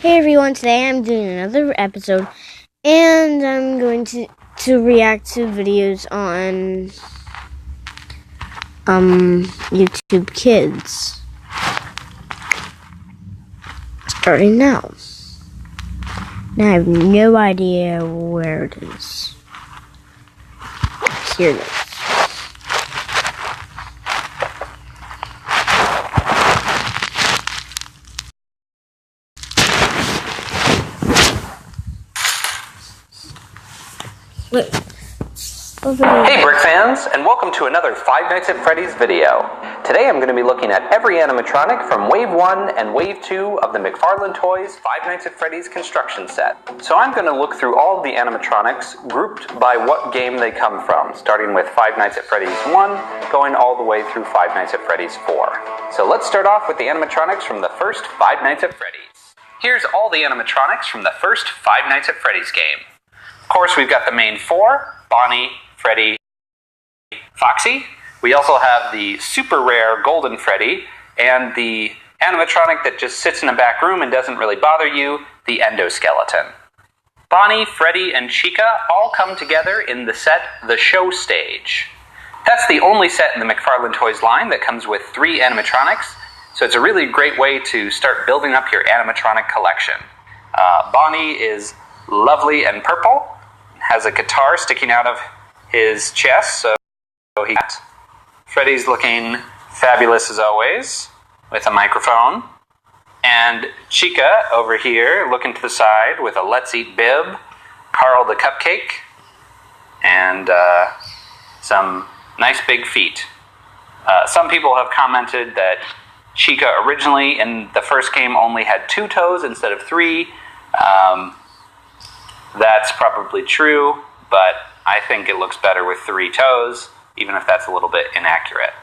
Hey everyone, today I'm doing another episode, and I'm going to react to videos on YouTube Kids. Starting now. Now I have no idea where it is. Here it is. Hey Brick fans, and welcome to another Five Nights at Freddy's video. Today I'm going to be looking at every animatronic from Wave 1 and Wave 2 of the McFarlane Toys Five Nights at Freddy's construction set. So I'm going to look through all of the animatronics grouped by what game they come from, starting with Five Nights at Freddy's 1, going all the way through Five Nights at Freddy's 4. So let's start off with the animatronics from the first Five Nights at Freddy's. Here's all the animatronics from the first Five Nights at Freddy's game. Of course, we've got the main four: Bonnie, Freddy, Foxy. We also have the super rare Golden Freddy, and the animatronic that just sits in a back room and doesn't really bother you, the endoskeleton. Bonnie, Freddy, and Chica all come together in the set The Show Stage. That's the only set in the McFarlane Toys line that comes with 3 animatronics, so it's a really great way to start building up your animatronic collection. Bonnie is lovely and purple, has a guitar sticking out of his chest, so Freddy's looking fabulous as always, with a microphone. And Chica over here, looking to the side with a Let's Eat bib, Carl the Cupcake, and some nice big feet. Some people have commented that Chica originally in the first game only had 2 toes instead of 3. That's probably true, but I think it looks better with 3 toes, even if that's a little bit inaccurate.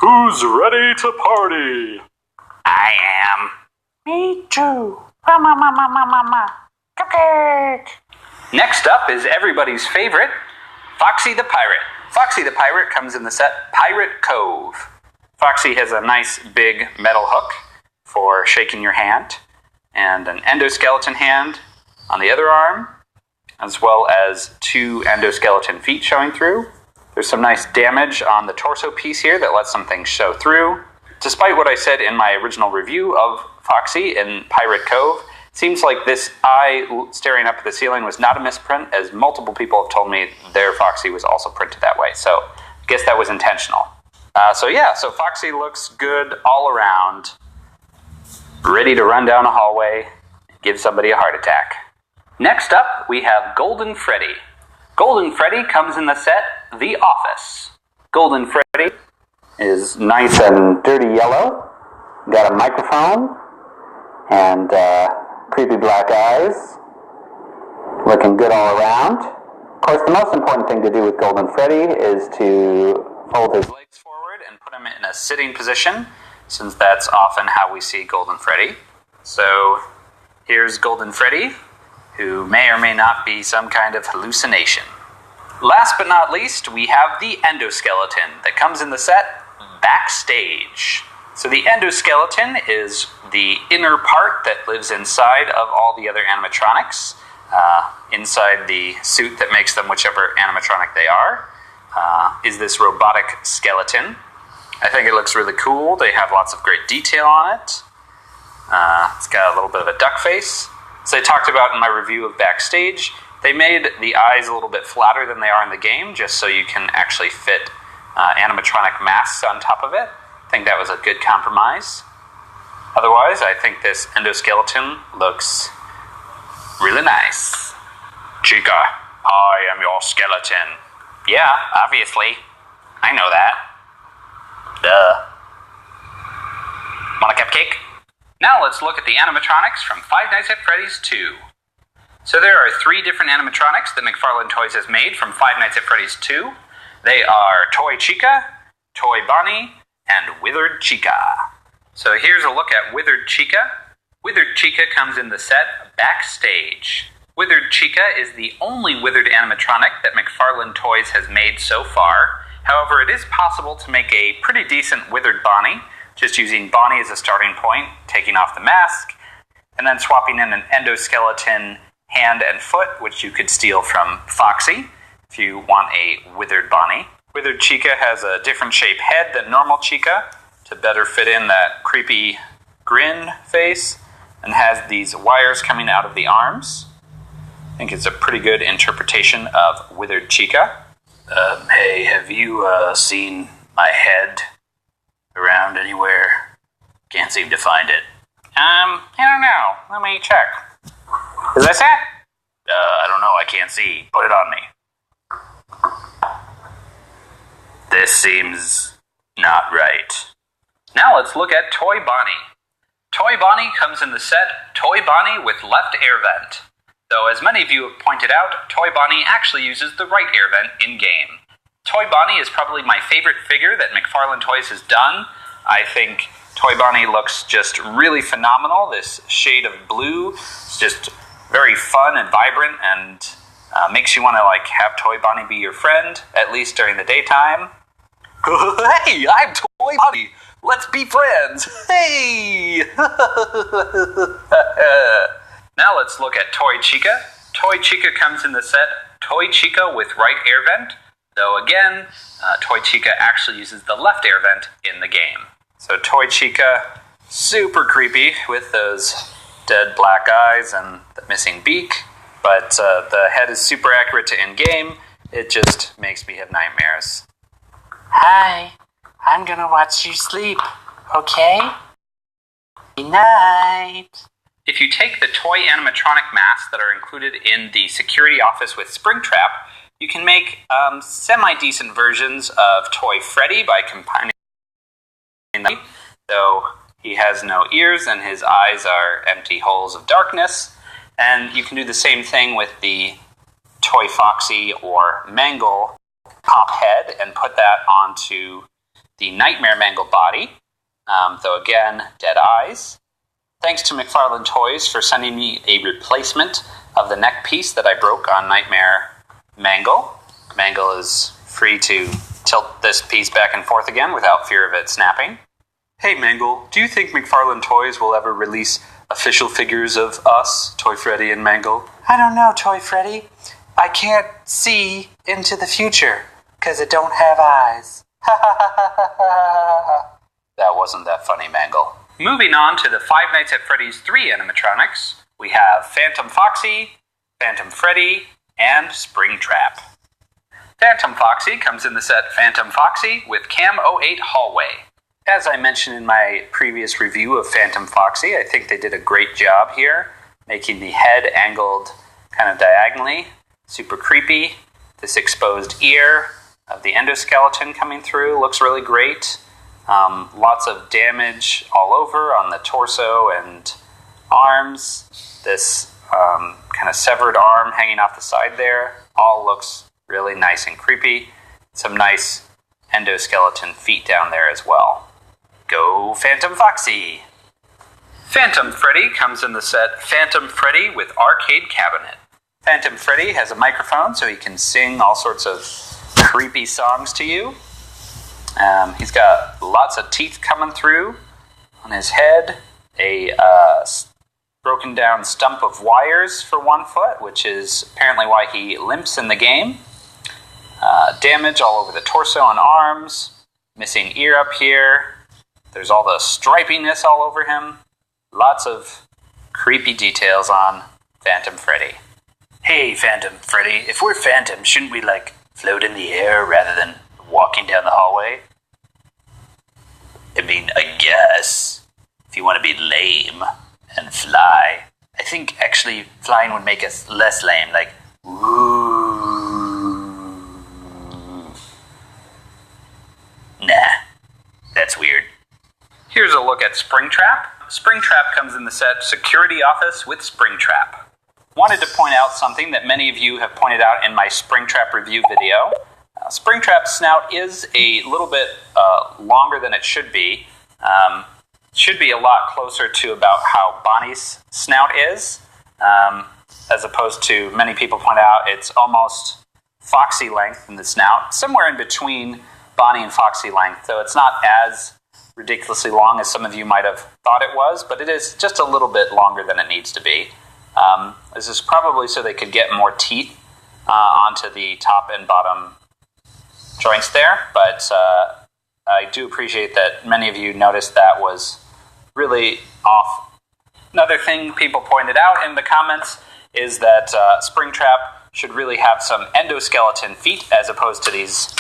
Who's ready to party? I am. Me too. Mama. Cupcake. Next up is everybody's favorite, Foxy the Pirate. Foxy the Pirate comes in the set Pirate Cove. Foxy has a nice big metal hook for shaking your hand, and an endoskeleton hand on the other arm, as well as 2 endoskeleton feet showing through. There's some nice damage on the torso piece here that lets some things show through. Despite what I said in my original review of Foxy in Pirate Cove, it seems like this eye staring up at the ceiling was not a misprint, as multiple people have told me their Foxy was also printed that way, so I guess that was intentional. So Foxy looks good all around, ready to run down a hallway and give somebody a heart attack. Next up, we have Golden Freddy. Golden Freddy comes in the set The Office. Golden Freddy is nice and dirty yellow, got a microphone, and creepy black eyes, looking good all around. Of course, the most important thing to do with Golden Freddy is to fold his legs forward and put him in a sitting position, since that's often how we see Golden Freddy. So here's Golden Freddy, who may or may not be some kind of hallucination. Last but not least, we have the endoskeleton that comes in the set Backstage. So the endoskeleton is the inner part that lives inside of all the other animatronics, inside the suit that makes them whichever animatronic they are, is this robotic skeleton. I think it looks really cool. They have lots of great detail on it. It's got a little bit of a duck face. As I talked about in my review of Backstage, they made the eyes a little bit flatter than they are in the game, just so you can actually fit animatronic masks on top of it. I think that was a good compromise. Otherwise, I think this endoskeleton looks really nice. Chica, I am your skeleton. Yeah, obviously. I know that. Duh. Want a cupcake? Now let's look at the animatronics from Five Nights at Freddy's 2. So there are 3 different animatronics that McFarlane Toys has made from Five Nights at Freddy's 2. They are Toy Chica, Toy Bonnie, and Withered Chica. So here's a look at Withered Chica. Withered Chica comes in the set Backstage. Withered Chica is the only withered animatronic that McFarlane Toys has made so far. However, it is possible to make a pretty decent withered Bonnie, just using Bonnie as a starting point, taking off the mask, and then swapping in an endoskeleton hand and foot, which you could steal from Foxy if you want a withered Bonnie. Withered Chica has a different shaped head than normal Chica to better fit in that creepy grin face, and has these wires coming out of the arms. I think it's a pretty good interpretation of Withered Chica. Hey, have you seen my head around anywhere? Can't seem to find it. I don't know. Let me check. Is this it? I don't know. I can't see. Put it on me. This seems not right. Now let's look at Toy Bonnie. Toy Bonnie comes in the set Toy Bonnie with left air vent. Though, as many of you have pointed out, Toy Bonnie actually uses the right air vent in-game. Toy Bonnie is probably my favorite figure that McFarlane Toys has done. I think Toy Bonnie looks just really phenomenal. This shade of blue is just very fun and vibrant, and makes you want to have Toy Bonnie be your friend, at least during the daytime. Hey, I'm Toy Bonnie. Let's be friends. Hey! Now let's look at Toy Chica. Toy Chica comes in the set Toy Chica with right air vent, though again, Toy Chica actually uses the left air vent in the game. So Toy Chica, super creepy with those dead black eyes and the missing beak, but the head is super accurate to in-game. It just makes me have nightmares. Hi, I'm gonna watch you sleep, okay? Good night. If you take the toy animatronic masks that are included in the security office with Springtrap, you can make semi-decent versions of Toy Freddy by combining them, though he has no ears and his eyes are empty holes of darkness. And you can do the same thing with the Toy Foxy or Mangle pop head and put that onto the Nightmare Mangle body, though again, dead eyes. Thanks to McFarlane Toys for sending me a replacement of the neck piece that I broke on Nightmare Mangle. Mangle is free to tilt this piece back and forth again without fear of it snapping. Hey Mangle, do you think McFarlane Toys will ever release official figures of us, Toy Freddy and Mangle? I don't know, Toy Freddy. I can't see into the future, because it don't have eyes. That wasn't that funny, Mangle. Moving on to the Five Nights at Freddy's 3 animatronics, we have Phantom Foxy, Phantom Freddy, and Springtrap. Phantom Foxy comes in the set Phantom Foxy with Cam 08 Hallway. As I mentioned in my previous review of Phantom Foxy, I think they did a great job here, making the head angled kind of diagonally, super creepy. This exposed ear of the endoskeleton coming through looks really great. Lots of damage all over on the torso and arms. This kind of severed arm hanging off the side there all looks really nice and creepy. Some nice endoskeleton feet down there as well. Go Phantom Foxy! Phantom Freddy comes in the set Phantom Freddy with Arcade Cabinet. Phantom Freddy has a microphone so he can sing all sorts of creepy songs to you. He's got lots of teeth coming through on his head, a broken down stump of wires for one foot, which is apparently why he limps in the game. Damage all over the torso and arms, missing ear up here. There's all the stripiness all over him. Lots of creepy details on Phantom Freddy. Hey, Phantom Freddy, if we're Phantom, shouldn't we, float in the air rather than walking down the hallway? I mean, I guess, if you want to be lame and fly. I think, actually, flying would make us less lame, ooh. Nah, that's weird. Here's a look at Springtrap. Springtrap comes in the set Security Office with Springtrap. Wanted to point out something that many of you have pointed out in my Springtrap review video. Springtrap's snout is a little bit longer than it should be. Should be a lot closer to about how Bonnie's snout is, as opposed to, many people point out, it's almost Foxy length in the snout, somewhere in between Bonnie and Foxy length, though it's not as ridiculously long as some of you might have thought it was, but it is just a little bit longer than it needs to be. This is probably so they could get more teeth onto the top and bottom joints there, but I do appreciate that many of you noticed that was really off. Another thing people pointed out in the comments is that Springtrap should really have some endoskeleton feet as opposed to these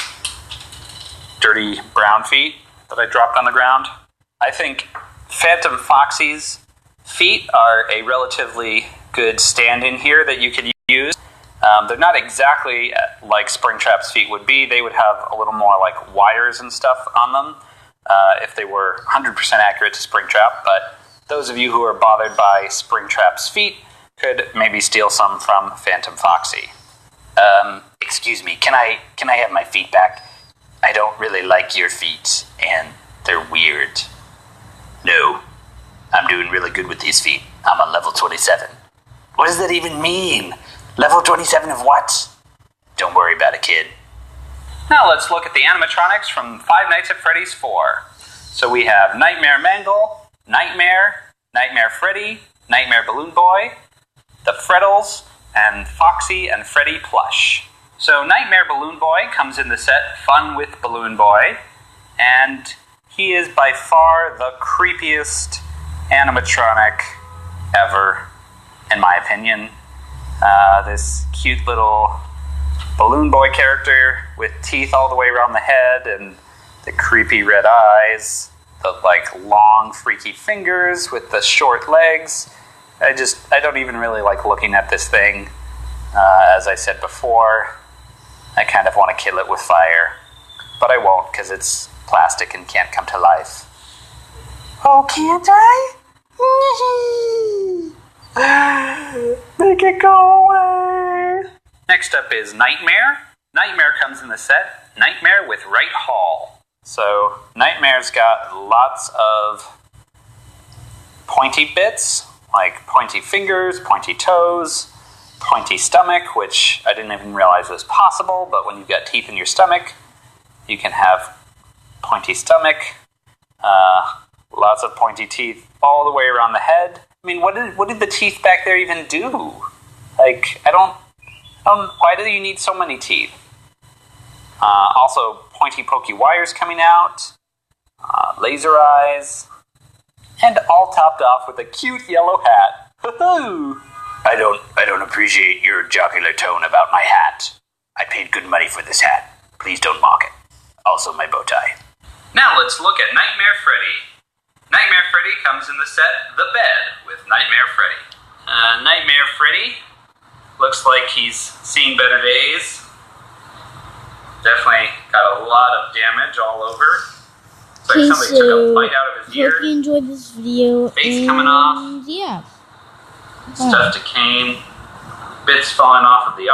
dirty brown feet that I dropped on the ground. I think Phantom Foxy's feet are a relatively good stand-in here that you could use. They're not exactly like Springtrap's feet would be. They would have a little more like wires and stuff on them if they were 100% accurate to Springtrap, but those of you who are bothered by Springtrap's feet could maybe steal some from Phantom Foxy. Excuse me, can I have my feet back? I don't really like your feet, and they're weird. No, I'm doing really good with these feet. I'm on level 27. What does that even mean? Level 27 of what? Don't worry about it, kid. Now let's look at the animatronics from Five Nights at Freddy's 4. So we have Nightmare Mangle, Nightmare, Nightmare Freddy, Nightmare Balloon Boy, the Freddles, and Foxy and Freddy plush. So Nightmare Balloon Boy comes in the set Fun with Balloon Boy, and he is by far the creepiest animatronic ever, in my opinion. This cute little Balloon Boy character with teeth all the way around the head and the creepy red eyes, the like long freaky fingers with the short legs. I don't even really like looking at this thing. As I said before, I kind of want to kill it with fire, but I won't because it's plastic and can't come to life. Oh, can't I? Make it go away. Next up is Nightmare. Nightmare comes in the set Nightmare with Right Hall. So Nightmare's got lots of pointy bits, like pointy fingers, pointy toes, pointy stomach, which I didn't even realize was possible, but when you've got teeth in your stomach, you can have pointy stomach, lots of pointy teeth all the way around the head. I mean, what did the teeth back there even do? Like, I don't why do you need so many teeth? Also, pointy pokey wires coming out, laser eyes, and all topped off with a cute yellow hat. I don't appreciate your jocular tone about my hat. I paid good money for this hat. Please don't mock it. Also my bow tie. Now let's look at Nightmare Freddy. Nightmare Freddy comes in the set The Bed with Nightmare Freddy. Nightmare Freddy looks like he's seen better days. Definitely got a lot of damage all over. It's like somebody took a bite out of his ear. Hope you enjoyed this video. Face coming off. Yeah. Stuff decaying. Bits falling off of the